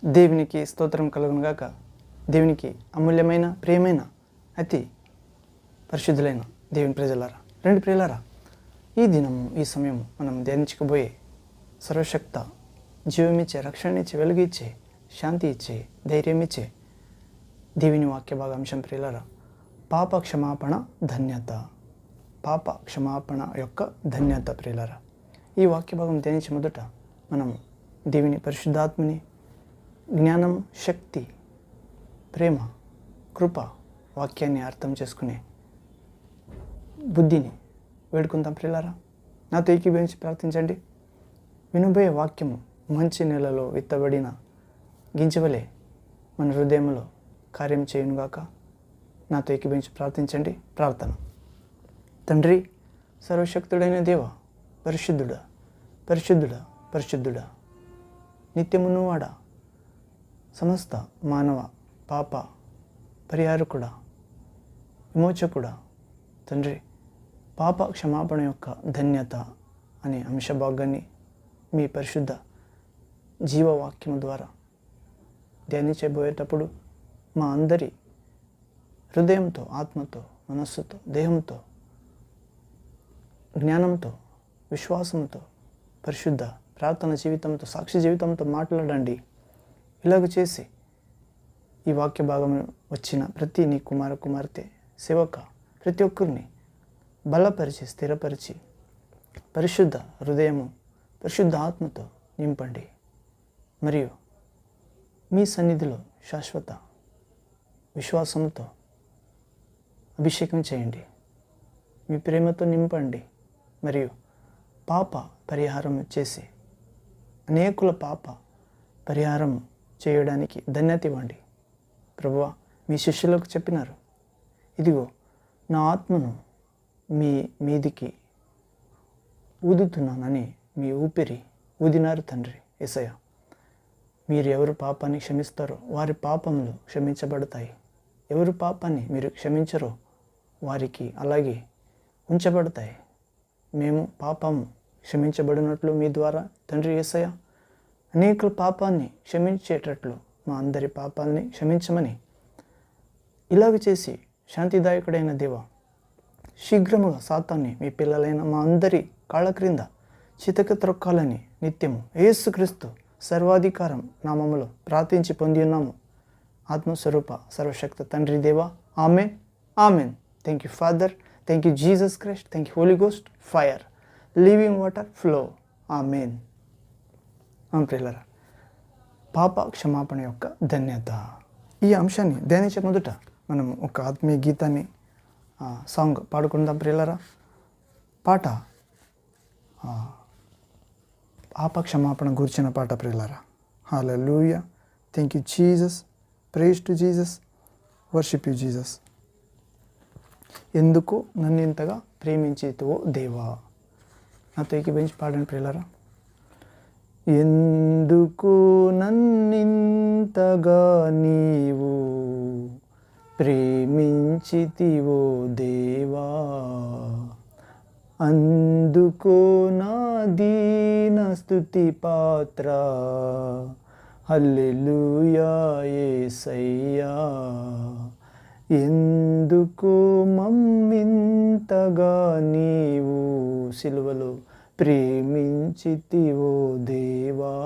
దేవునికి స్తోత్రం కలుగునుగాక. దేవునికి అమూల్యమైన ప్రియమైన అతి పరిశుద్ధులైన దేవుని ప్రజలారా, రెండు ప్రియులారా, ఈ దినము ఈ సమయం మనం ధ్యానించకపోయే సర్వశక్త జీవమిచ్చే, రక్షణనిచ్చే, వెలుగిచ్చే, శాంతి ఇచ్చే, ధైర్యం ఇచ్చే దేవుని వాక్య భాగాంశం ప్రియులారా, పాప క్షమాపణ ధన్యత. పాప క్షమాపణ యొక్క ధన్యత ప్రియులారా. ఈ వాక్య భాగం ధ్యానించే మొదట మనం దేవుని పరిశుద్ధాత్మని జ్ఞానం, శక్తి, ప్రేమ, కృప వాక్యాన్ని అర్థం చేసుకునే బుద్ధిని వేడుకుందాం ప్రియులారా. నాతో ఏకీభవించి ప్రార్థించండి. వినబోయే వాక్యము మంచి నెలలో విత్తబడిన గింజవలే మన హృదయంలో కార్యం చేయునుగాక. నాతో ఏకీభవించి ప్రార్థించండి. ప్రార్థన. తండ్రి, సర్వశక్తుడైన దేవ, పరిశుద్ధుడా, పరిశుద్ధుడా, పరిశుద్ధుడా, నిత్యమును వాడా, సమస్త మానవ పాప పరిహారకుడా, విమోచకుడా, తండ్రి, పాప క్షమాపణ యొక్క ధన్యత అనే అంశభాగాన్ని మీ పరిశుద్ధ జీవవాక్యము ద్వారా ధ్యానించబోయేటప్పుడు మా అందరి హృదయంతో, ఆత్మతో, మనస్సుతో, దేహంతో, జ్ఞానంతో, విశ్వాసంతో, పరిశుద్ధ ప్రార్థన జీవితంతో, సాక్షి జీవితంతో మాట్లాడండి. ఇలాగ చేసి ఈ వాక్య భాగం వచ్చిన ప్రతి నీ కుమార కుమార్తె సేవక ప్రతి ఒక్కరిని బలపరిచి, స్థిరపరిచి, పరిశుద్ధ హృదయము, పరిశుద్ధ ఆత్మతో నింపండి. మరియు మీ సన్నిధిలో శాశ్వత విశ్వాసంతో అభిషేకం చేయండి. మీ ప్రేమతో నింపండి. మరియు పాప పరిహారం చేసి అనేకుల పాప పరిహారం చేయడానికి ధన్యత ఇవ్వండి. ప్రభువా, మీ శిష్యులకు చెప్పినారు, ఇదిగో నా ఆత్మను మీ మీదికి ఊదుతున్నానని మీ ఊపిరి ఊదినారు తండ్రి. యేసయ్య, మీరు ఎవరు పాపాన్ని క్షమిస్తారో వారి పాపములు క్షమించబడతాయి. ఎవరు పాపాన్ని మీరు క్షమించరో వారికి అలాగే ఉంచబడతాయి. మేము పాపము క్షమించబడినట్లు మీ ద్వారా తండ్రి యేసయ్య అనేకుల పాపాన్ని క్షమించేటట్లు మా అందరి పాపాలని క్షమించమని ఇలాగ చేసి శాంతిదాయకుడైన దేవ, శీఘ్రముగా సాతాన్ని మీ పిల్లలైన మా అందరి కాళ్ళ క్రింద చితక త్రొక్కాలని నిత్యము యేసుక్రీస్తు సర్వాధికారం నామములో ప్రార్థించి పొంది ఉన్నాము. ఆత్మస్వరూప సర్వశక్త తండ్రి దేవా, amen, amen. Thank you father, thank you Jesus Christ, thank you holy ghost, fire, living water flow. Amen. ప్రియులారా, పాప క్షమాపణ యొక్క ధన్యత ఈ అంశాన్ని ధ్యానించే మొదట మనం ఒక ఆత్మీయ గీతాన్ని సాంగ్ పాడుకుందాం ప్రియులారా. పాట పాప క్షమాపణ గురించిన పాట ప్రియులారా. Hallelujah, thank you Jesus, praise to Jesus, worship you Jesus. ఎందుకు నన్ను ఇంతగా ప్రేమించితివో దేవా. నాతో ఏకీభవించి పాడండి ప్రియులారా. ఎందుకు నన్నింతగా నీవు ప్రేమించితివో దేవా, అందుకో నా దీన స్తుతి పాత్ర, హల్లెలూయా యేసయ్యా. ఎందుకు మమ్మింతగా నీవు సిలువలో ప్రేమించితివో దేవా,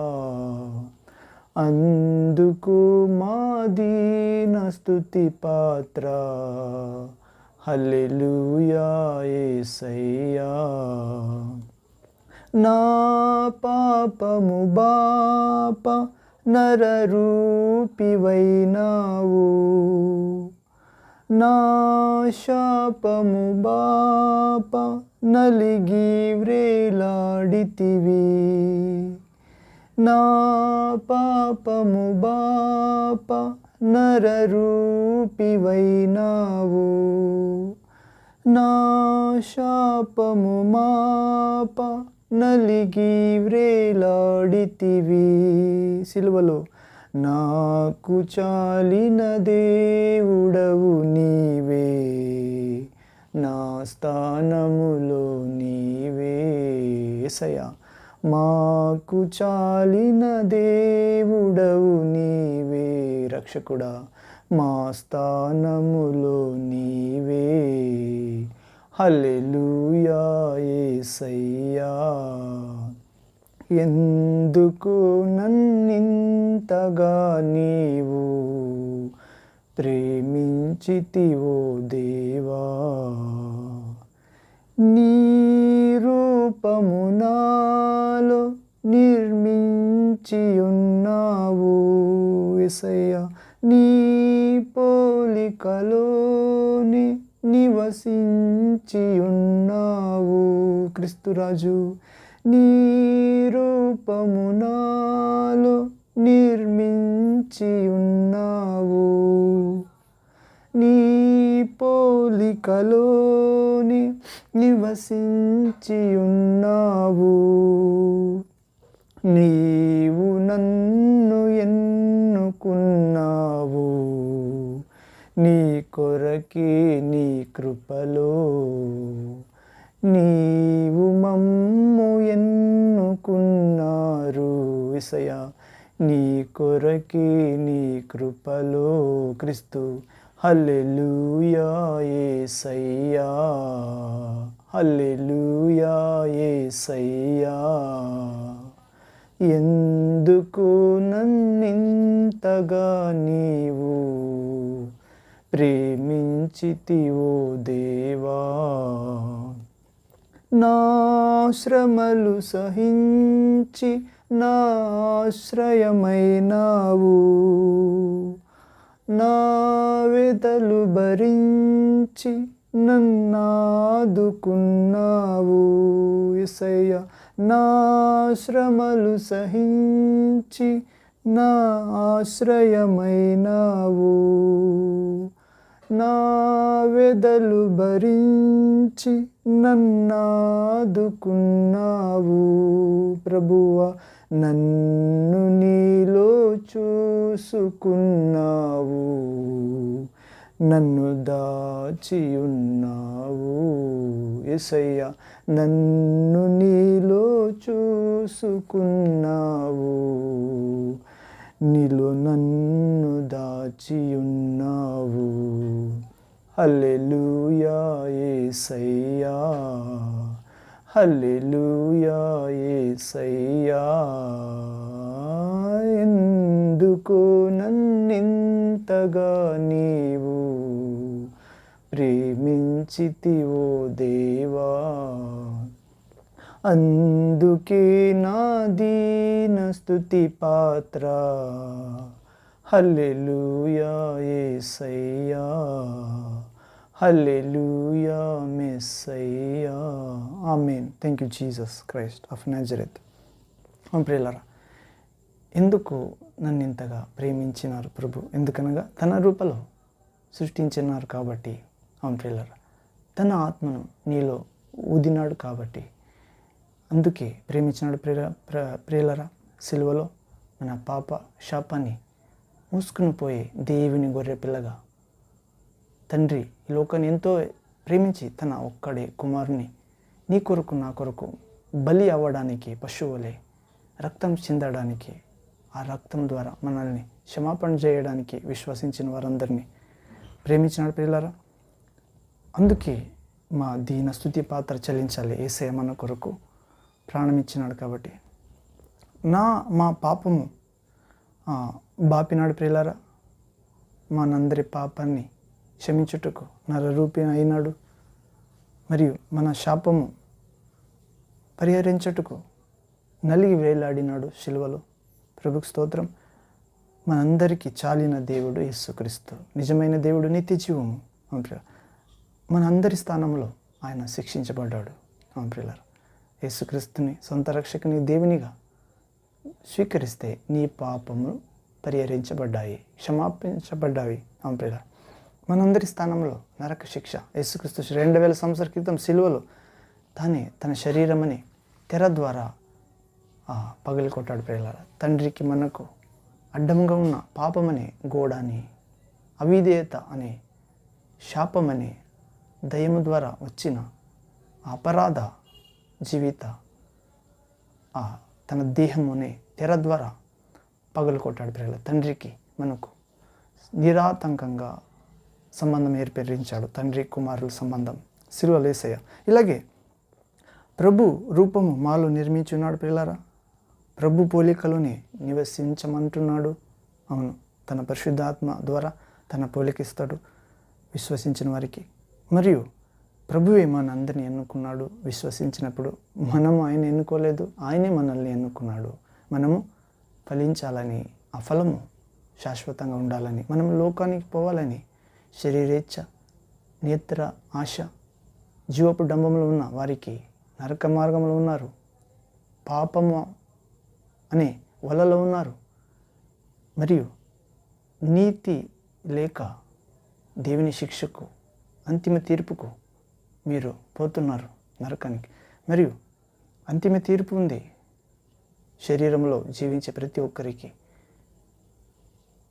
అందుకు మా దీన స్తుతి పాత్ర, హల్లెలూయా యేసయ్యా. నా పాపము బాప నరరూపివైనావు, నా శాపము బాప నలిగి వ్రేలాడితివి, నా పాపము బాప నరరూపివైనావు, నా శాపము మాప నలిగి వ్రేలాడితివి. సిలువలో నాకు చాలిన దేవుడవు నీవే, నా స్థానములో నీవే. యేసయ్యా, మాకు చాలిన దేవుడవు నీవే. రక్షకుడా మా స్థానములో నీవే. హల్లెలూయా యేసయ్యా. ఎందుకు నన్నింతగా నీవు ప్రేమించితివో దేవా. నీ రూపము నాలో నిర్మించి ఉన్నావు యేసయ్యా. నీ పోలికలోని నివసించి ఉన్నావు క్రీస్తురాజు. నీ రూపము నాలో నిర్మించి ఉన్నావు. నీ పోలికలోని నివసించి ఉన్నావు. నీవు నన్ను ఎన్నుకున్నావు. నీ కొరకే నీ కృపలో నీవు మమ్ము ఎన్నుకున్నారు యేసయ్యా. నీ కొరకే నీ కృపలో క్రీస్తు. హల్లెలూయా యేసయ్యా. హల్లెలూయా యేసయ్యా. ఎందుకు నన్నింతగా నీవు ప్రేమించితివో దేవా. నా శ్రమలు సహించి నా ఆశ్రయమైనావు. నా వేదలు భరించి నన్నాదుకున్నావు యేసయ్యా. నా శ్రమలు సహించి నా ఆశ్రయమైనావు. నా వేదలు భరించి నన్నాదుకున్నావు ప్రభువా. నన్ను నీలో చూసుకున్నావు. నన్ను దాచి ఉన్నావు యేసయ్యా. నన్ను నీలో చూసుకున్నావు. నీలో నన్ను దాచి ఉన్నావు. హల్లెలూయా యేసయ్యా. హల్లెలూయా యేసయ్యా. ఎందుకు నన్నింతగా నీవు ప్రేమించితివో దేవా. అందుకే నా దీన స్తుతి పాత్ర. హల్లెలూయా యేసయ్యా. హల్లెలూయా మెస్సయ్యా. Amen. Thank you Jesus Christ of Nazareth. ప్రియులారా, ఎందుకు నన్ను ఇంతగా ప్రేమించినారు ప్రభు? ఎందుకనగా తన రూపంలో సృష్టించినారు కాబట్టి. ప్రియులారా, తన ఆత్మను నీలో ఊదినాడు కాబట్టి అందుకే ప్రేమించినాడు. ప్రియులారా, సిలువలో మన పాప శాపాన్ని మూసుకుని పోయి దేవుని గొర్రె పిల్లగా తండ్రి ఈ లోకాన్ని ఎంతో ప్రేమించి తన ఒక్కడే కుమారుని నీ కొరకు నా కొరకు బలి అవ్వడానికి పశువులే రక్తం చిందడానికి, ఆ రక్తం ద్వారా మనల్ని క్షమాపణ చేయడానికి విశ్వసించిన వారందరినీ ప్రేమించినాడు ప్రియులారా. అందుకే మా దీన స్తుతి పాత్ర చెల్లించాలి. యేసయ్య మన కొరకు ప్రాణం ఇచ్చినాడు కాబట్టి. మా పాపము బాపినాడు ప్రియులారా. మనందరి పాపాన్ని క్షమించుటకు నరరూపి అయినాడు. మరియు మన శాపము పరిహరించుటకు నలిగి వేలాడినాడు శిలువలో. ప్రభుకు స్తోత్రం. మనందరికీ చాలిన దేవుడు యేసుక్రీస్తు, నిజమైన దేవుడు, నిత్య జీవము. మనందరి స్థానంలో ఆయన శిక్షించబడ్డాడు. ప్రియులారా, యేసుక్రీస్తుని సొంత రక్షకుని దేవునిగా స్వీకరిస్తే నీ పాపములు పరిహరించబడ్డాయి, క్షమాపించబడ్డాయి. ప్రియులారా, మనందరి స్థానంలో నరక శిక్ష యేసుక్రీస్తు 2000 సంవత్సరాల క్రితం సిలువలో తానే తన శరీరమని తెర ద్వారా పగిలి కొట్టాడు ప్రియులారా. తండ్రికి మనకు అడ్డంగా ఉన్న పాపమనే గోడని, అవిధేయత అనే శాపమనే దయ్యము ద్వారా వచ్చిన అపరాధ జీవిత తన దేహమునే తెర ద్వారా పగలు కొట్టాడు ప్రియుల. తండ్రికి మనకు నిరాతంకంగా సంబంధం ఏర్పరించాడు, తండ్రి కుమారుల సంబంధం సిలువలో యేసయ్య. ఇలాగే ప్రభు రూపము మాలో నిర్మించున్నాడు ప్రియులారా. ప్రభు పోలికలోనే నివసించమంటున్నాడు. అవును, తన పరిశుద్ధాత్మ ద్వారా తన పోలికిస్తాడు విశ్వసించిన వారికి. మరియు ప్రభువే మన అందరిని ఎన్నుకున్నాడు. విశ్వసించినప్పుడు మనము ఆయన ఎన్నుకోలేదు, ఆయనే మనల్ని ఎన్నుకున్నాడు. మనము ఫలించాలని, ఆ ఫలము శాశ్వతంగా ఉండాలని, మనం లోకానికి పోవాలని, శరీరేచ్ఛ, నేత్ర ఆశ, జీవపు డంబంలో ఉన్న వారికి నరక మార్గంలో ఉన్నారు, పాపము అనే వలలో ఉన్నారు, మరియు నీతి లేక దేవుని శిక్షకు, అంతిమ తీర్పుకు మీరు పోతున్నారు, నరకానికి. మరియు అంతిమ తీర్పు ఉంది. శరీరంలో జీవించే ప్రతి ఒక్కరికి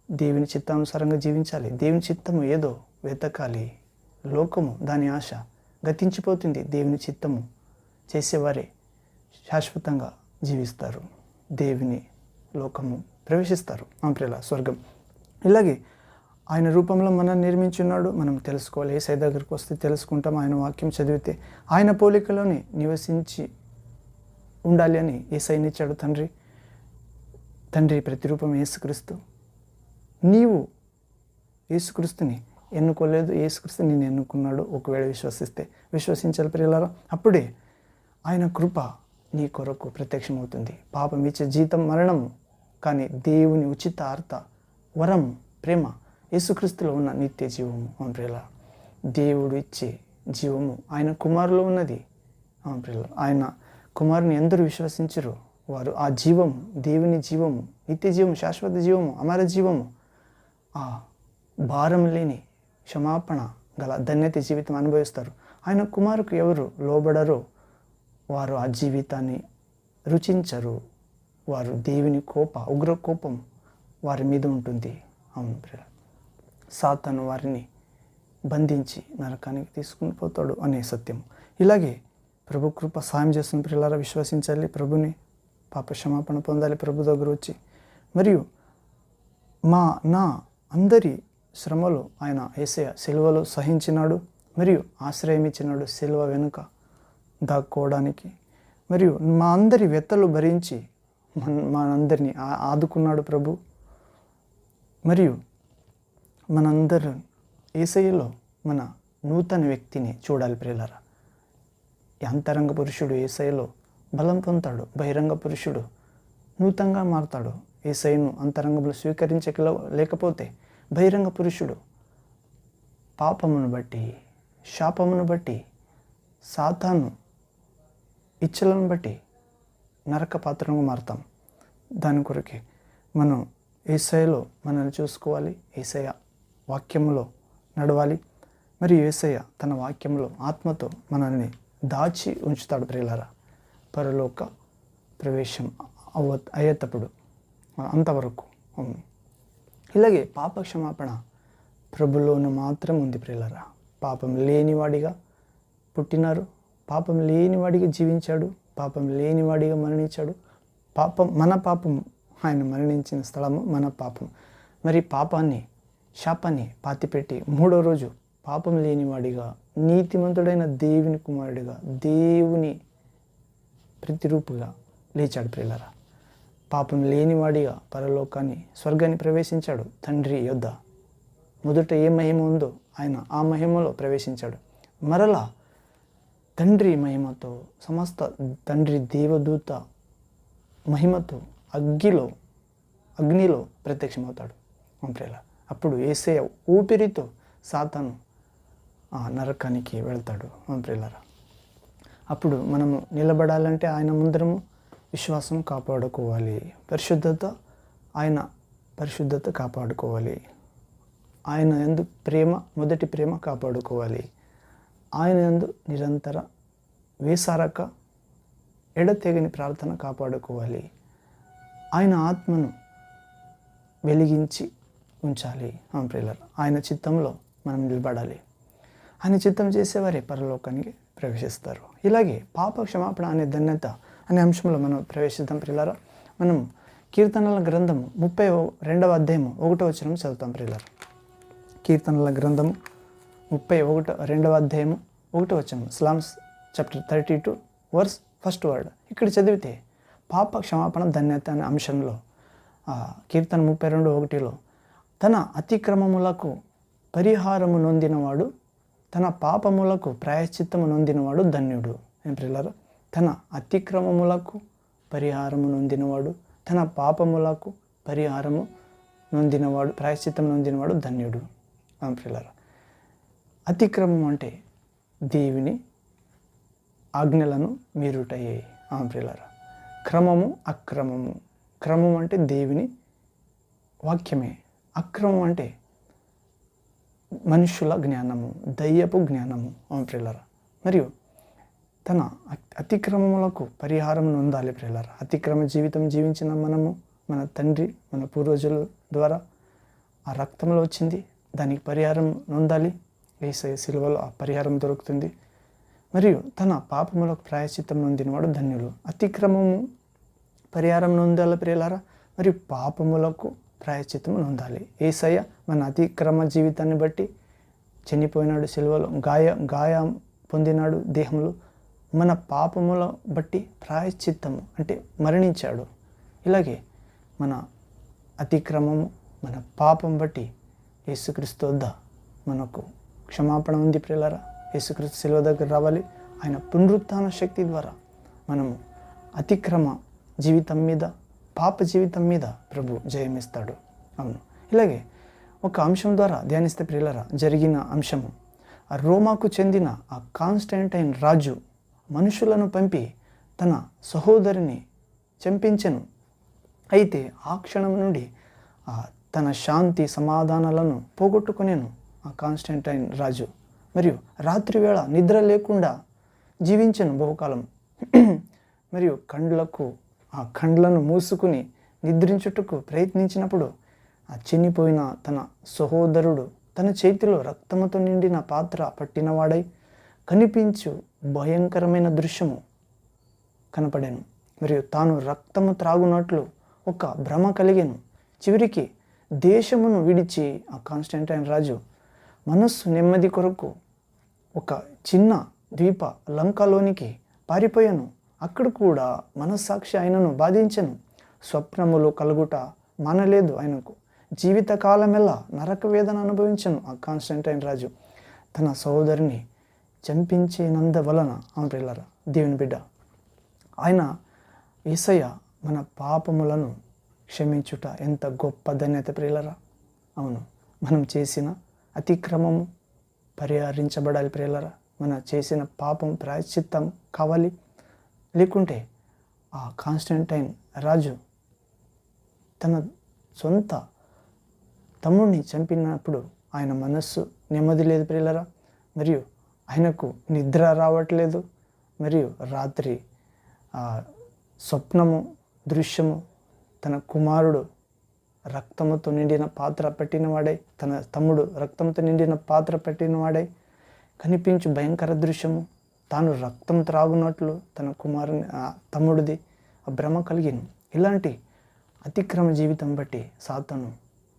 దేవుని చిత్తానుసారంగా జీవించాలి. దేవుని చిత్తము ఏదో వెతకాలి. లోకము దాని ఆశ గతించిపోతుంది. దేవుని చిత్తము చేసేవారే శాశ్వతంగా జీవిస్తారు, దేవుని లోకము ప్రవేశిస్తారు, ప్రియుల స్వర్గం. ఇలాగే ఆయన రూపంలో మనం నిర్మించున్నాడు. మనం తెలుసుకోవాలి. యేసయ్య దగ్గరికి వస్తే తెలుసుకుంటాం. ఆయన వాక్యం చదివితే ఆయన పోలికలోనే నివసించి ఉండాలి అని యేసయ్యనిచ్చాడు తండ్రి. తండ్రి ప్రతిరూపం యేసుక్రీస్తు. నీవు యేసుక్రీస్తుని ఎన్నుకోలేదు, యేసుక్రీస్తు నిన్ను ఎన్నుకున్నాడు. ఒకవేళ విశ్వసించాలి ప్రియులారా. అప్పుడే ఆయన కృప నీ కొరకు ప్రత్యక్షమవుతుంది. పాపం ఇచ్చే జీతం మరణము, కానీ దేవుని ఉచిత అర్థ వరం ప్రేమ యేసుక్రీస్తులో ఉన్న నిత్య జీవము. ప్రియుల, దేవుడు ఇచ్చే జీవము ఆయన కుమారులో ఉన్నది. ప్రియుల, ఆయన కుమారుని ఎందరూ విశ్వసించరు వారు ఆ జీవము, దేవుని జీవము, నిత్య జీవము, శాశ్వత జీవము, అమర జీవము, ఆ భారం లేని క్షమాపణ గల ధన్యత జీవితం అనుభవిస్తారు. ఆయన కుమారుకు ఎవరు లోబడరో వారు ఆ జీవితాన్ని రుచించరు. వారు దేవుని ఉగ్ర కోపం వారి మీద ఉంటుంది. అవును ప్రియుల, సాతాను వారిని బంధించి నరకానికి తీసుకుని పోతాడు అనే సత్యం. ఇలాగే ప్రభు కృప సాయం చేస్తుంది ప్రియులారా. విశ్వసించాలి, ప్రభుని పాప క్షమాపణ పొందాలి ప్రభు దగ్గర వచ్చి. మరియు నా అందరి శ్రమలు ఆయన యేసయ్య సిలువలో సహించినాడు, మరియు ఆశ్రయం ఇచ్చినాడు సిలువ వెనుక దాక్కోవడానికి. మరియు మా అందరి వ్యతలు భరించి మనందరినీ ఆదుకున్నాడు ప్రభు. మరియు మనందరూ యేసయ్యలో మన నూతన వ్యక్తిని చూడాలి ప్రియులారా. అంతరంగ పురుషుడు యేసయ్యలో బలం పొందుతాడు, బహిరంగ పురుషుడు నూతనంగా మారుతాడు. యేసయ్యను అంతరంగంలో లేకపోతే బహిరంగ పురుషుడు పాపమును బట్టి, శాపమును బట్టి, సాతాను ఇచ్చలను బట్టి నరక పాత్రగా మారుతాం. దాని కొరకే మనం యేసయ్యలో మనల్ని చూసుకోవాలి, యేసయ్య వాక్యములో నడవాలి. మరియు యేసయ్య తన వాక్యంలో ఆత్మతో మనల్ని దాచి ఉంచుతాడు ప్రియులారా. పరలోక ప్రవేశం అయ్యేటప్పుడు అంతవరకు. ఇలాగే పాప క్షమాపణ ప్రభులోను మాత్రం ఉంది ప్రియులారా. పాపం లేనివాడిగా పుట్టినారు, పాపం లేనివాడిగా జీవించాడు, పాపం లేనివాడిగా మరణించాడు. మన పాపం ఆయన మరణించిన స్థలము మన పాపం. మరి పాపాన్ని, శాపాన్ని పాతిపెట్టి 3వ రోజు పాపం లేనివాడిగా, నీతిమంతుడైన దేవుని కుమారుడిగా, దేవుని ప్రతిరూపుగా లేచాడు ప్రియులారా. పాపం లేనివాడిగా పరలోకాన్ని, స్వర్గాన్ని ప్రవేశించాడు తండ్రి యొద్ద. మొదట ఏ మహిమ ఉందో ఆయన ఆ మహిమలో ప్రవేశించాడు. మరలా తండ్రి మహిమతో, సమస్త తండ్రి దేవదూత మహిమతో అగ్నిలో ప్రత్యక్షమవుతాడు ప్రియులారా. అప్పుడు యేసయ్య ఊపిరితో సాతాను నరకానికి వెళ్తాడు ప్రియులారా. అప్పుడు మనము నిలబడాలంటే ఆయన ముందరము విశ్వాసం కాపాడుకోవాలి, ఆయన పరిశుద్ధత కాపాడుకోవాలి, ఆయన యందు మొదటి ప్రేమ కాపాడుకోవాలి, ఆయన యందు నిరంతర వేసారక ఎడతెగని ప్రార్థన కాపాడుకోవాలి, ఆయన ఆత్మను వెలిగించి ఉంచాలి ప్రియులారా. ఆయన చిత్తంలో మనం నిలబడాలి. ఆయన చిత్తం చేసేవారే పరలోకానికి ప్రవేశిస్తారు. ఇలాగే పాప క్షమాపణ అనే ధన్యత అనే అంశంలో మనం ప్రవేశిద్దాం ప్రియులారా. మనం కీర్తనల గ్రంథము 32వ అధ్యాయము 1వ వచనం చదువుతాం ప్రియులారా. కీర్తనల గ్రంథము 32వ అధ్యాయము 1వ వచనం, Psalms chapter 32 verse 1st. ఇక్కడ చదివితే పాప క్షమాపణ ధన్యత అనే అంశంలో కీర్తన 32:1లో తన అతిక్రమములకు పరిహారము నొందినవాడు, తన పాపములకు ప్రాయశ్చిత్తము నొందినవాడు ధన్యుడు. ఏం ప్రియులారా, తన అతిక్రమములకు పరిహారము నొందినవాడు, తన పాపములకు పరిహారము నొందినవాడు, ప్రాయశ్చిత్తం నొందినవాడు ధన్యుడు. ప్రియులారా, అతిక్రమం అంటే దేవుని ఆజ్ఞలను మీరుటయే. ప్రియులారా, క్రమము అక్రమము. క్రమం అంటే దేవుని వాక్యమే, అక్రమం అంటే మనుషుల జ్ఞానము, దయ్యపు జ్ఞానము. ప్రియులారా, మరియు తన అతిక్రమములకు పరిహారం నొందాలి ప్రియులారా. అతిక్రమ జీవితం జీవించిన మనము, మన తండ్రి, మన పూర్వజుల ద్వారా ఆ రక్తంలో వచ్చింది, దానికి పరిహారం నొందాలి. యేసయ్య సిలువలో ఆ పరిహారం దొరుకుతుంది. మరియు తన పాపములకు ప్రాయశ్చిత్తం నొందినవాడు ధన్యుడు. అతిక్రమము పరిహారం నొందాలి ప్రియులారా, మరియు పాపములకు ప్రాయశ్చిత్తము నొందాలి. యేసయ్య మన అతిక్రమ జీవితాన్ని బట్టి చనిపోయినాడు, సిలువలో గాయం పొందినాడు దేహంలో. మన పాపముల బట్టి ప్రాయశ్చిత్తము అంటే మరణించాడు. ఇలాగే మన అతిక్రమము, మన పాపం బట్టి యేసుక్రీస్తు వద్ద మనకు క్షమాపణ ఉంది ప్రియులారా. యేసుక్రీస్తు సిలువ దగ్గర రావాలి. ఆయన పునరుత్థాన శక్తి ద్వారా మనము అతిక్రమ జీవితం మీద, పాప జీవితం మీద ప్రభు జయమిస్తాడు. అవును, ఇలాగే ఒక అంశం ద్వారా ధ్యానిస్తే ప్రియులారా, జరిగిన అంశము, ఆ రోమాకు చెందిన ఆ కాన్స్టాంటైన్ రాజు మనుషులను పంపి తన సహోదరిని చంపించెను. అయితే ఆ క్షణం నుండి తన శాంతి సమాధానాలను పోగొట్టుకునేను ఆ కాన్స్టాంటైన్ రాజు. మరియు రాత్రి వేళ నిద్ర లేకుండా జీవించెను బహుకాలం. మరియు ఆ కండ్లను మూసుకుని నిద్రించుటకు ప్రయత్నించినప్పుడు ఆ చనిపోయిన తన సహోదరుడు తన చేతిలో రక్తముతో నిండిన పాత్ర పట్టినవాడై కనిపించు భయంకరమైన దృశ్యము కనపడాను. మరియు తాను రక్తము త్రాగునట్లు ఒక భ్రమ కలిగాను. చివరికి దేశమును విడిచి ఆ కాన్స్టాంటైన్ రాజు మనస్సు నెమ్మది కొరకు ఒక చిన్న ద్వీప లంకలోనికి పారిపోయాను. అక్కడ కూడా మనస్సాక్షి ఆయనను బాధించెను. స్వప్నములు కలుగుట మానలేదు ఆయనకు. జీవితకాలమెల్లా నరక వేదన అనుభవించను ఆ కాన్స్టాంటైన్ రాజు. తన సహోదరిని చంపించినందువలన ప్రియులారా, దేవుని బిడ్డ, ఆయన యేసయ్య మన పాపములను క్షమించుట ఎంత గొప్ప ధన్యత ప్రియులారా. అవును, మనం చేసిన అతిక్రమము పరిహరించబడాలి ప్రియులారా. మన చేసిన పాపం ప్రాయశ్చిత్తం కావాలి. లేకుంటే ఆ కాన్స్టాంటైన్ రాజు తన సొంత తమ్ముడిని చంపినప్పుడు ఆయన మనస్సు నెమ్మది లేదు ప్రియులారా. మరియు ఆయనకు నిద్ర రావట్లేదు. మరియు రాత్రి స్వప్నము దృశ్యము, తన కుమారుడు రక్తముతో నిండిన పాత్ర పట్టినవాడై, తన తమ్ముడు రక్తంతో నిండిన పాత్ర పట్టినవాడై కనిపించు భయంకర దృశ్యము, తాను రక్తం త్రాగునట్లు తన తమ్ముడిది ఆ భ్రమ కలిగిన. ఇలాంటి అతిక్రమ జీవితం బట్టి సాతాను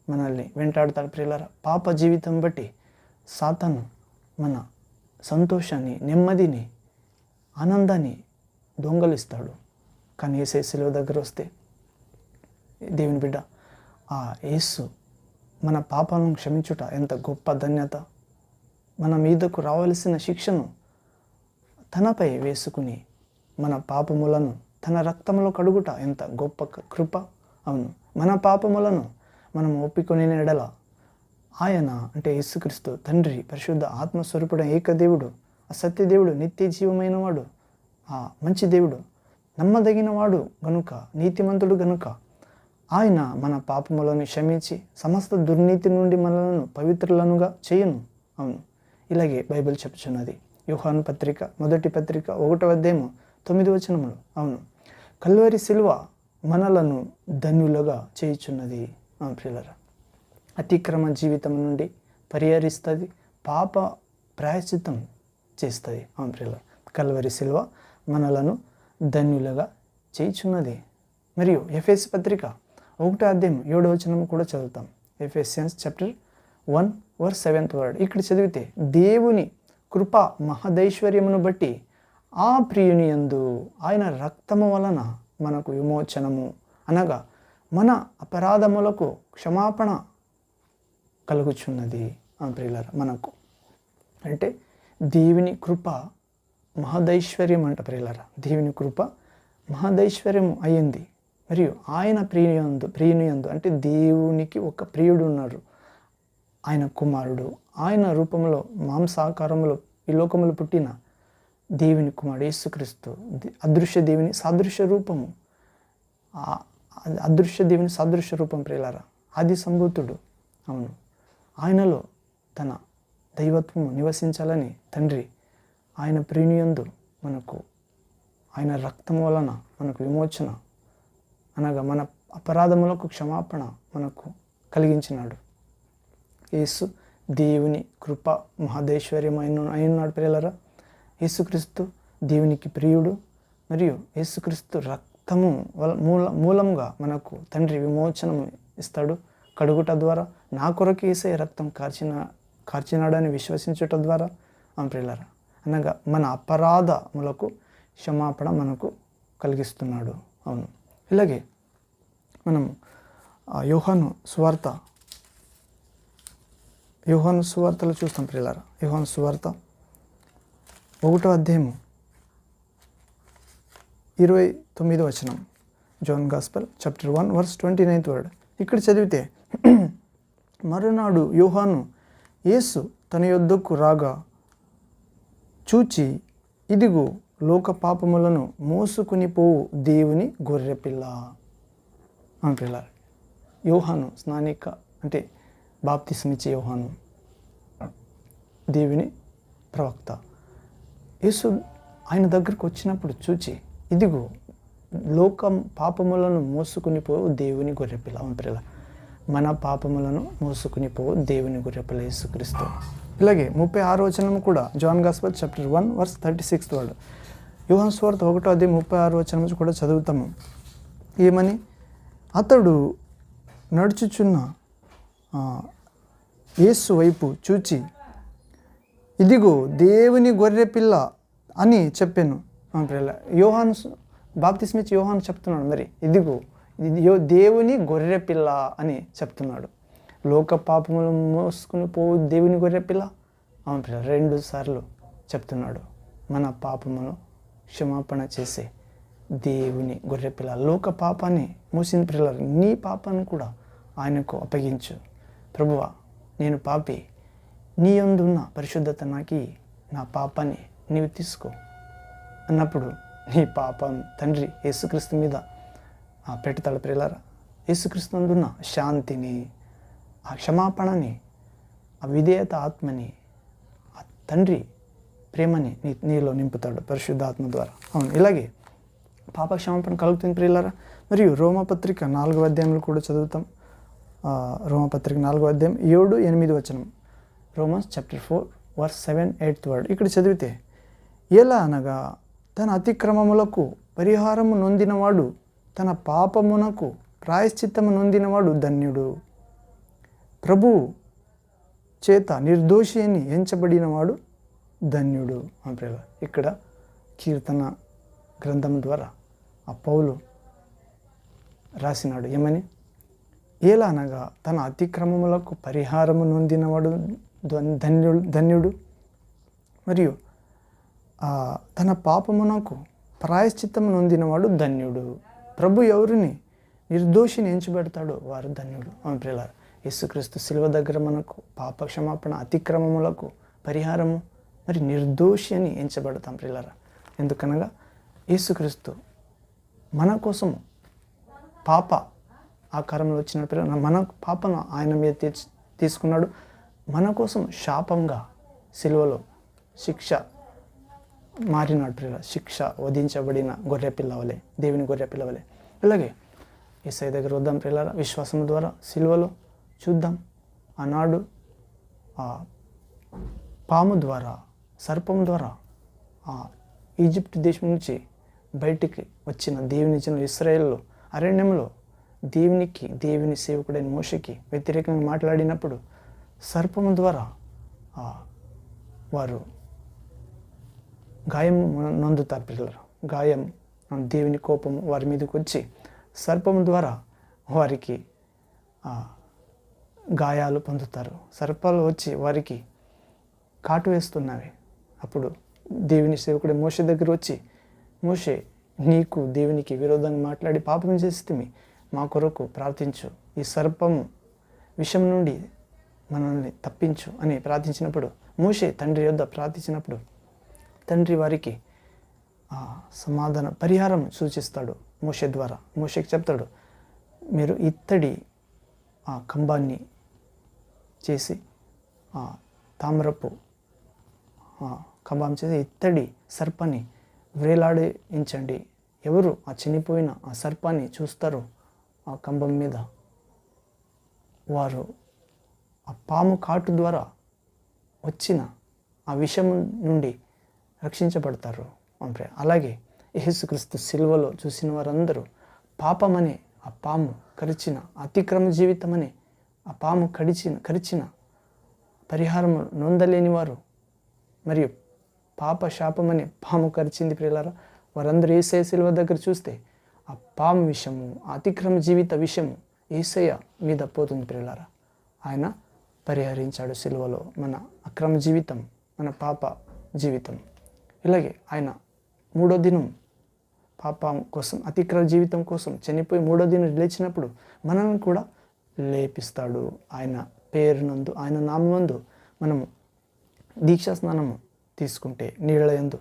మనల్ని వెంటాడుతాడు ప్రియులారా. పాప జీవితం బట్టి సాతాను మన సంతోషాన్ని, నెమ్మదిని, ఆనందాన్ని దొంగలిస్తాడు. కానీ యేసయ్య సిలువ దగ్గర వస్తే దేవుని బిడ్డ, ఆ యేసు మన పాపాలను క్షమించుట ఎంత గొప్ప ధన్యత. మన మీదకు రావాల్సిన శిక్షను తనపై వేసుకుని మన పాపములను తన రక్తంలో కడుగుట ఎంత గొప్ప కృప. అవును, మన పాపములను మనం ఒప్పుకొని ఎడల ఆయన అంటే యేసుక్రీస్తు తండ్రి, పరిశుద్ధ ఆత్మస్వరూపుడు, ఏకదేవుడు, ఆ సత్యదేవుడు, నిత్య జీవమైన వాడు, ఆ మంచి దేవుడు, నమ్మదగిన వాడు గనుక, నీతిమంతుడు గనుక ఆయన మన పాపములను క్షమించి సమస్త దుర్నీతి నుండి మనలను పవిత్రులనుగా చేయను. అవును, ఇలాగే బైబిల్ చెప్పుచున్నది. యోహాను పత్రిక, మొదటి పత్రిక 1వ అధ్యాయము 9వ వచనములు. అవును, కల్వరి సిలువ మనలను ధన్యులుగా చేయుచున్నది. ప్రియులారా, అతిక్రమ జీవితం నుండి పరిహరిస్తుంది, పాప ప్రాయశ్చిత్తం చేస్తుంది. ప్రియులారా, కల్వరి సిలువ మనలను ధన్యులుగా చేయుచున్నది. మరియు ఎఫెసీ పత్రిక 1:7 కూడా చదువుతాం. Ephesians chapter 1:7. ఇక్కడ చదివితే, దేవుని కృప మహదైశ్వర్యమును బట్టి ఆ ప్రియుని యందు ఆయన రక్తము వలన మనకు విమోచనము, అనగా మన అపరాధములకు క్షమాపణ కలుగుచున్నది. ప్రియులారా, మనకు అంటే దేవుని కృప మహదైశ్వర్యం అంట. ప్రియులారా, దేవుని కృప మహదైశ్వర్యం అయ్యింది. మరియు ఆయన ప్రియుని యందు అంటే దేవునికి ఒక ప్రియుడు ఉన్నాడు, ఆయన కుమారుడు. ఆయన రూపంలో మాంసాకారంలో ఈ లోకములో పుట్టిన దేవుని కుమారుడు యేసుక్రీస్తు, అదృశ్య దేవుని సాదృశ్య రూపము, అదృశ్య దేవుని సాదృశ్య రూపం. ప్రియులారా, ఆది సంభూతుడు. అవును, ఆయనలో తన దైవత్వము నివసించాలని తండ్రి ఆయన ప్రియుని యందు మనకు ఆయన రక్తం వలన మనకు విమోచన, అనగా మన అపరాధములకు క్షమాపణ మనకు కలిగించినాడు. యేసు దేవుని కృప మహదైశ్వర్యం అయినాడు. ప్రియులారా, యేసుక్రీస్తు దేవునికి ప్రియుడు. మరియు యేసుక్రీస్తు రక్తము మూలంగా మనకు తండ్రి విమోచనము ఇస్తాడు. కడుగుట ద్వారా నా కొరకు యేసయ్య రక్తం కార్చినాడని విశ్వసించుట ద్వారా ప్రియులారా, అనగా మన అపరాధములకు క్షమాపణ మనకు కలిగిస్తున్నాడు. అవును, ఇలాగే మనం యోహాను సువార్తలో చూస్తాం. ప్రియులారా, యోహాను సువార్త 1:29. John gospel chapter 1:29. ఇక్కడ చదివితే, మరునాడు యోహాను యేసు తన యొద్దకు రాగా చూచి, ఇదిగో లోక పాపములను మోసుకుని పోవు దేవుని గొర్రెపిల్ల. ప్రియులారా, యోహాను స్నానిక అంటే బాప్తిస్మిచ్చే యోహాను దేవుని ప్రవక్త. యేసు ఆయన దగ్గరకు వచ్చినప్పుడు చూచి, ఇదిగో లోకం పాపములను మోసుకుని పోవు దేవుని గొర్రెపిల్ల. ప్రియులారా, మన పాపములను మోసుకుని పోవు దేవుని గొర్రెపిల్ల యేసుక్రీస్తు. ఇలాగే 36 కూడా జాన్ గాస్పెల్ చాప్టర్ 1:36. యోహాను సువార్త 1:36 కూడా చదువుతాము. ఏమని? అతడు నడుచుచున్న యేసు వైపు చూచి, ఇదిగో దేవుని గొర్రెపిల్ల అని చెప్పాను. యోహాను బాప్తిస్మిచ్చే యోహాను చెప్తున్నాడు. మరి ఇదిగో దేవుని గొర్రెపిల్ల అని చెప్తున్నాడు. లోక పాపములు మోసుకుని పోవు దేవుని గొర్రెపిల్ల. 2 సార్లు చెప్తున్నాడు. మన పాపమును క్షమాపణ చేసే దేవుని గొర్రెపిల్ల, లోక పాపాన్ని మోసిన పిల్లలు, నీ పాపాన్ని కూడా ఆయనకు అప్పగించు. ప్రభువా, నేను పాపి, నీ యందున్న పరిశుద్ధత నాకి, నా పాపాన్ని నీవు తీసుకో అన్నప్పుడు నీ పాపం తండ్రి యేసుక్రీస్తు మీద పెడతాడు. ప్రియులారా, యేసుక్రీస్తు నందున్న శాంతిని, ఆ క్షమాపణని, ఆ విధేయత ఆత్మని, ఆ తండ్రి ప్రేమని నీలో నింపుతాడు పరిశుద్ధాత్మ ద్వారా. అవును, ఇలాగే పాప క్షమాపణ కలుగుతుంది ప్రియులారా. మరియు రోమపత్రిక 4:0 కూడా చదువుతాం. రోమపత్రిక 4:7-8. Romans chapter 4:7-8. ఇక్కడ చదివితే, ఎలా అనగా తన అతిక్రమములకు పరిహారము నొందినవాడు, తన పాపమునకు ప్రాయశ్చిత్తము నొందినవాడు ధన్యుడు. ప్రభు చేత నిర్దోషి అని ఎంచబడినవాడు ధన్యుడు. ఇక్కడ కీర్తన గ్రంథం ద్వారా ఆ పౌలు రాసినాడు. ఏమని? ఎలా అనగా తన అతిక్రమములకు పరిహారము నొందినవాడు ధన్యుడు, మరియు తన పాపమునకు ప్రాయశ్చిత్తము నొందినవాడు ధన్యుడు. ప్రభు ఎవరిని నిర్దోషిని ఎంచబెడతాడో వారు ధన్యుడు. ప్రియులారా, యేసుక్రీస్తు శిలువ దగ్గర మనకు పాప క్షమాపణ, అతిక్రమములకు పరిహారము, మరి నిర్దోషి అని ఎంచబడతాం ప్రియులారా. ఎందుకనగా యేసుక్రీస్తు మన కోసము పాప ఆకారంలో వచ్చిన పిల్లలు, మన పాపను ఆయన మీద తీసుకున్నాడు. మన కోసం శాపంగా శిలువలో శిక్ష మారినాడు ప్రియులారా. శిక్ష వధించబడిన గొర్రెపిల్ల వలె, దేవుని గొర్రెపిల్ల వలె. ఇలాగే యేసయ్య దగ్గర వద్దాం ప్రియులారా. విశ్వాసం ద్వారా శిలువలో చూద్దాం. ఆనాడు ఆ పాము ద్వారా, సర్పం ద్వారా ఈజిప్ట్ దేశం నుంచి బయటికి వచ్చిన దేవుని జనులు ఇశ్రాయేలు అరణ్యంలో దేవుని సేవకుడైన మోషేకి వ్యతిరేకంగా మాట్లాడినప్పుడు సర్పము ద్వారా వారు గాయం నొందుతారు పిల్లలు. గాయం, దేవుని కోపము వారి మీదకి వచ్చి సర్పము ద్వారా వారికి గాయాలు పొందుతారు. సర్పాలు వచ్చి వారికి కాటు వేస్తున్నవి. అప్పుడు దేవుని సేవకుడు మోషే దగ్గర వచ్చి, మోషే, నీకు దేవునికి విరోధంగా మాట్లాడి పాపం చేస్తే మా కొరకు ప్రార్థించు, ఈ సర్పము విషం నుండి మనల్ని తప్పించు అని ప్రార్థించినప్పుడు, మోషే తండ్రి యొద్ద ప్రార్థించినప్పుడు తండ్రి వారికి సమాధాన పరిహారం సూచిస్తాడు మోషే ద్వారా. మోషేకి చెప్తాడు, మీరు ఇత్తడి కంబాన్ని చేసి తామ్రపు కంబం చేసి ఇత్తడి సర్పాన్ని వ్రేలాడించండి. ఎవరు ఆ చనిపోయిన ఆ సర్పాన్ని చూస్తారో ఆ కంబం మీద వారు ఆ పాము కాటు ద్వారా వచ్చిన ఆ విషం నుండి రక్షించబడతారు. అలాగే యేసుక్రీస్తు సిలువలో చూసిన వారందరూ పాపమనే ఆ పాము కరిచిన, అతిక్రమ జీవితం అనే ఆ పాము కరిచిన పరిహారం నొందలేని వారు, మరియు పాప శాపమనే పాము కరిచింది ప్రియులారా, వారందరూ యేసయ్య సిలువ దగ్గర చూస్తే ఆ పాము విషము, ఆ అతిక్రమ జీవిత విషము యేసయ్య మీద పోతుంది ప్రియులారా. ఆయన పరిహరించాడు సిలువలో మన అక్రమ జీవితం, మన పాప జీవితం. ఇలాగే ఆయన 3వ దినం పాపం కోసం, అతిక్రమ జీవితం కోసం చనిపోయి 3వ దినం లేచినప్పుడు మనల్ని కూడా లేపిస్తాడు. ఆయన పేరునందు, ఆయన నామందు మనము దీక్షా స్నానము తీసుకుంటే నీళ్ళయందు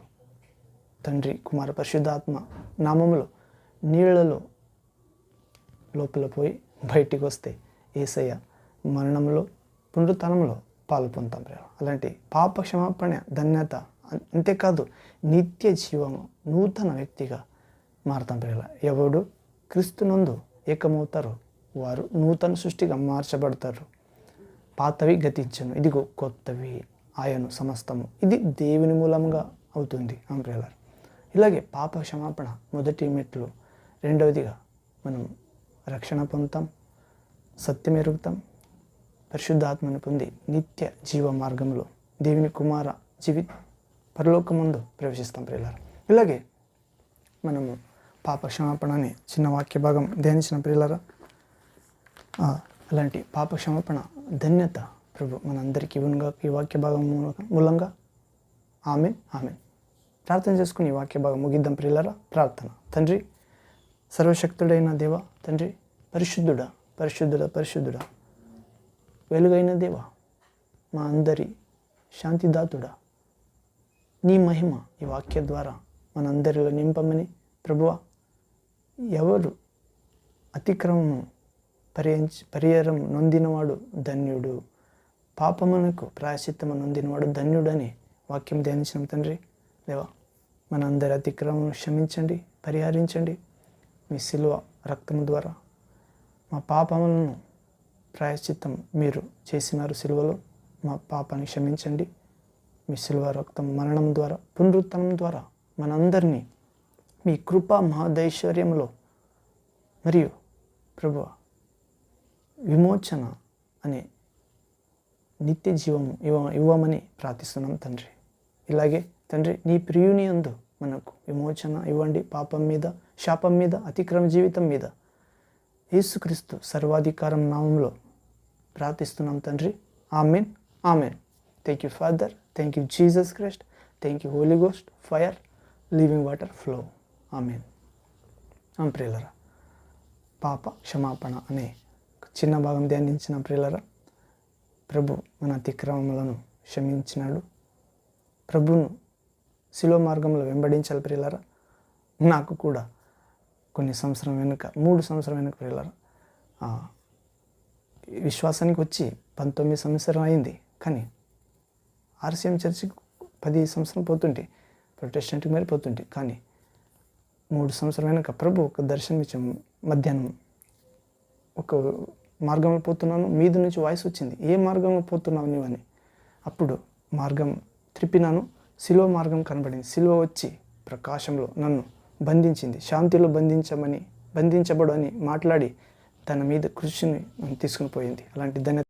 తండ్రి కుమార పరిశుద్ధాత్మ నామములో నీళ్లలో లోపల పోయి బయటికి వస్తే యేసయ్య మరణంలో పునరుత్థానంలో పాలు పొందుతాం. అలాంటి పాప క్షమాపణ ధన్యత, అంతేకాదు నిత్య జీవము, నూతన వ్యక్తిగా మారుతాం. ఎవడు క్రీస్తునందు ఏకమవుతారో వారు నూతన సృష్టిగా మార్చబడతారు. పాతవి గతించను, ఇదిగో కొత్తవి ఆయను సమస్తము. ఇది దేవుని మూలంగా అవుతుంది ప్రియులారా. ఇలాగే పాప క్షమాపణ మొదటి మెట్లు. రెండవదిగా మనం రక్షణ పొందుతాం, సత్యం ఎరుగుతాం, పరిశుద్ధాత్మను పొంది నిత్య జీవ మార్గంలో దేవుని కుమార పరలోకమందు ప్రవేశిస్తాం ప్రియులారా. ఇలాగే మనము పాప క్షమాపణ అనే చిన్న వాక్య భాగం ధ్యానించిన ప్రియులారా. అలాంటి పాప క్షమాపణ ధన్యత ప్రభు మనందరికీ ఇవ్వనుగా ఈ వాక్య భాగం మూలంగా. ఆమేన్, ఆమేన్. ప్రార్థన చేసుకుని ఈ వాక్య భాగం ముగిద్దాం ప్రియులారా. ప్రార్థన. తండ్రి, సర్వశక్తుడైన దేవ, తండ్రి, పరిశుద్ధుడా, పరిశుద్ధుడా, పరిశుద్ధుడా, వెలుగైన దేవ, మా అందరి శాంతిదాతుడా, నీ మహిమ ఈ వాక్య ద్వారా మనందరిలో నింపమని ప్రభువా. ఎవరు అతిక్రమము పరిహారం నొందినవాడు ధన్యుడు, పాపమునకు ప్రాయశ్చిత్తము నొందినవాడు ధన్యుడని వాక్యం ధ్యానించిన తండ్రి దేవా, మనందరి అతిక్రమం క్షమించండి, పరిహరించండి. మీ శిలువ రక్తము ద్వారా మా పాపములను ప్రాయశ్చిత్తం మీరు చేసినారు శిలువలో. మా పాపాన్ని క్షమించండి. మీ శిలువ రక్తం మరణం ద్వారా, పునరుత్థానం ద్వారా మనందరినీ మీ కృపా మహదైశ్వర్యంలో మరియు ప్రభువ విమోచన అనే నిత్య జీవము ఇవ్వమని ప్రార్థిస్తున్నాం తండ్రి. ఇలాగే తండ్రి, నీ ప్రియుని యందు మనకు విమోచన ఇవ్వండి. పాపం మీద, శాపం మీద, అతిక్రమ జీవితం మీద యేసుక్రీస్తు సర్వాధికారం నామంలో ప్రార్థిస్తున్నాం తండ్రి. Amen, amen. Thank you father, thank you Jesus Christ, thank you holy ghost, fire, living water flow. Amen. ప్రియులరా, పాప క్షమాపణ అనే చిన్న భాగం ధ్యానించిన ప్రియులరా, ప్రభు మన అతిక్రమములను క్షమించినాడు. ప్రభును శిలువ మార్గంలో వెంబడించాలి ప్రియులరా. నాకు కూడా కొన్ని సంవత్సరం వెనుక, 3 సంవత్సరం వెనుక ప్రియులరా, విశ్వాసానికి వచ్చి 19 సంవత్సరం అయింది. కానీ ఆర్సీఎం చర్చికి 10 సంవత్సరం పోతుంటే, ప్రొటెస్టెంట్కి మరి పోతుంటే, కానీ 3 సంవత్సరం వెనుక ప్రభు ఒక దర్శనం ఇచ్చాం. మధ్యాహ్నం ఒక మార్గంలో పోతున్నాను, మీద నుంచి వాయిస్ వచ్చింది, ఏ మార్గంలో పోతున్నావు నీవని. అప్పుడు మార్గం త్రిప్పినాను, సిలువ మార్గం కనబడింది. సిలువ వచ్చి ప్రకాశంలో నన్ను బంధించింది. శాంతిలో బంధించబడు అని మాట్లాడి తన మీద కృషిని తీసుకుని పోయింది. అలాంటి ధన్యత